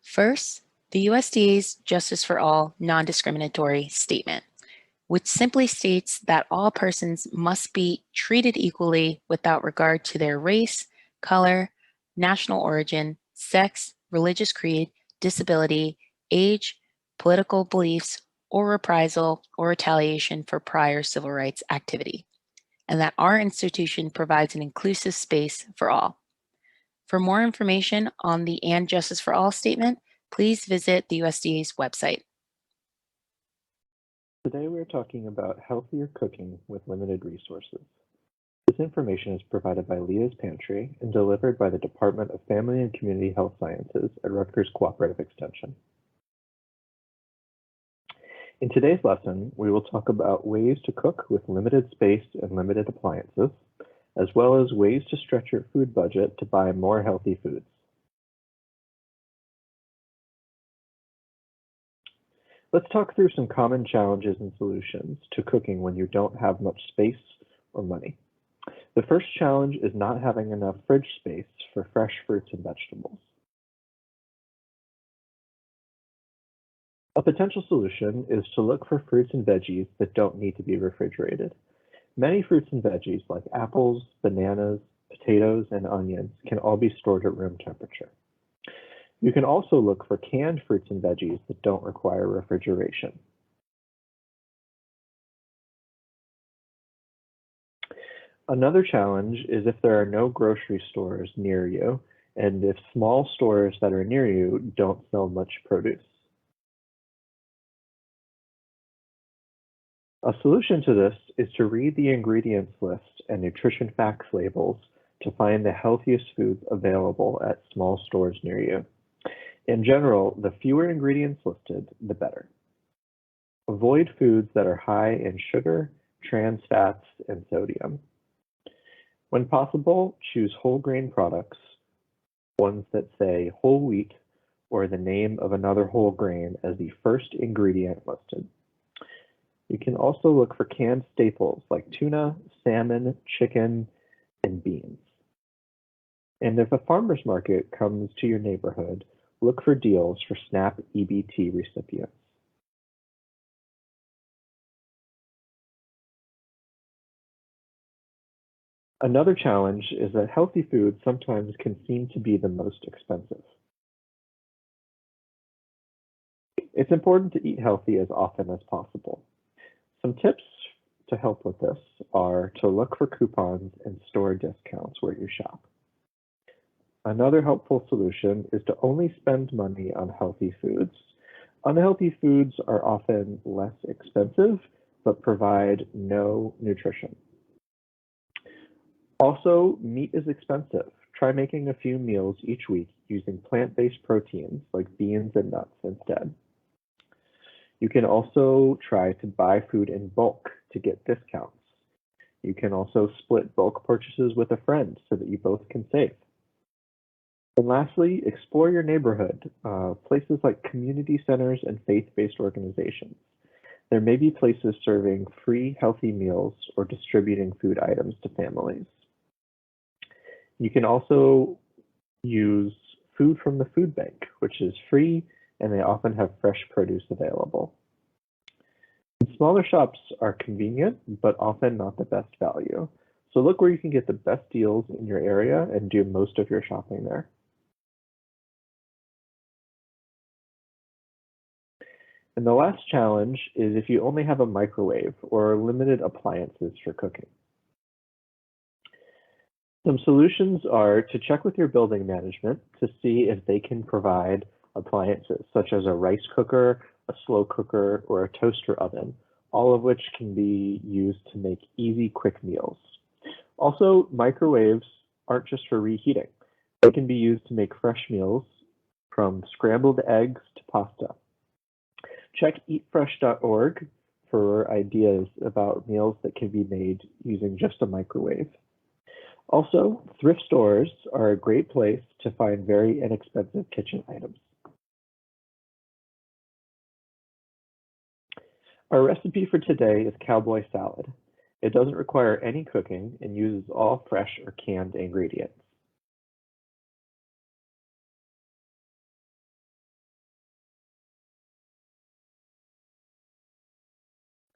First, the USDA's Justice for All non-discriminatory statement, which simply states that all persons must be treated equally without regard to their race, color, national origin, sex, religious creed, disability, age, political beliefs, or reprisal or retaliation for prior civil rights activity, and that our institution provides an inclusive space for all. For more information on the And Justice for All statement, please visit the USDA's website. Today we are talking about healthier cooking with limited resources. This information is provided by Leah's Pantry and delivered by the Department of Family and Community Health Sciences at Rutgers Cooperative Extension. In today's lesson, we will talk about ways to cook with limited space and limited appliances, as well as ways to stretch your food budget to buy more healthy foods. Let's talk through some common challenges and solutions to cooking when you don't have much space or money. The first challenge is not having enough fridge space for fresh fruits and vegetables. A potential solution is to look for fruits and veggies that don't need to be refrigerated. Many fruits and veggies like apples, bananas, potatoes, and onions can all be stored at room temperature. You can also look for canned fruits and veggies that don't require refrigeration. Another challenge is if there are no grocery stores near you, and if small stores that are near you don't sell much produce. A solution to this is to read the ingredients list and nutrition facts labels to find the healthiest foods available at small stores near you. In general, the fewer ingredients listed, the better. Avoid foods that are high in sugar, trans fats, and sodium. When possible, choose whole grain products, ones that say whole wheat or the name of another whole grain as the first ingredient listed. You can also look for canned staples like tuna, salmon, chicken, and beans. And if a farmer's market comes to your neighborhood, look for deals for SNAP EBT recipients. Another challenge is that healthy foods sometimes can seem to be the most expensive. It's important to eat healthy as often as possible. Some tips to help with this are to look for coupons and store discounts where you shop. Another helpful solution is to only spend money on healthy foods. Unhealthy foods are often less expensive, but provide no nutrition. Also, meat is expensive. Try making a few meals each week using plant-based proteins like beans and nuts instead. You can also try to buy food in bulk to get discounts. You can also split bulk purchases with a friend so that you both can save. And lastly, explore your neighborhood, places like community centers and faith-based organizations. There may be places serving free healthy meals or distributing food items to families. You can also use food from the food bank, which is free, and they often have fresh produce available. Smaller shops are convenient, but often not the best value. So look where you can get the best deals in your area and do most of your shopping there. And the last challenge is if you only have a microwave or limited appliances for cooking. Some solutions are to check with your building management to see if they can provide appliances such as a rice cooker, a slow cooker, or a toaster oven, all of which can be used to make easy, quick meals. Also, microwaves aren't just for reheating. They can be used to make fresh meals from scrambled eggs to pasta. Check eatfresh.org for ideas about meals that can be made using just a microwave. Also, thrift stores are a great place to find very inexpensive kitchen items. Our recipe for today is Cowboy Salad. It doesn't require any cooking and uses all fresh or canned ingredients.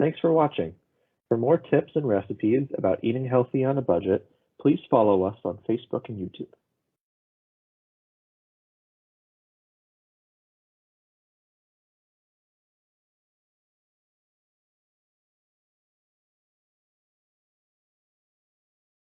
Thanks for watching. For more tips and recipes about eating healthy on a budget, please follow us on Facebook and YouTube.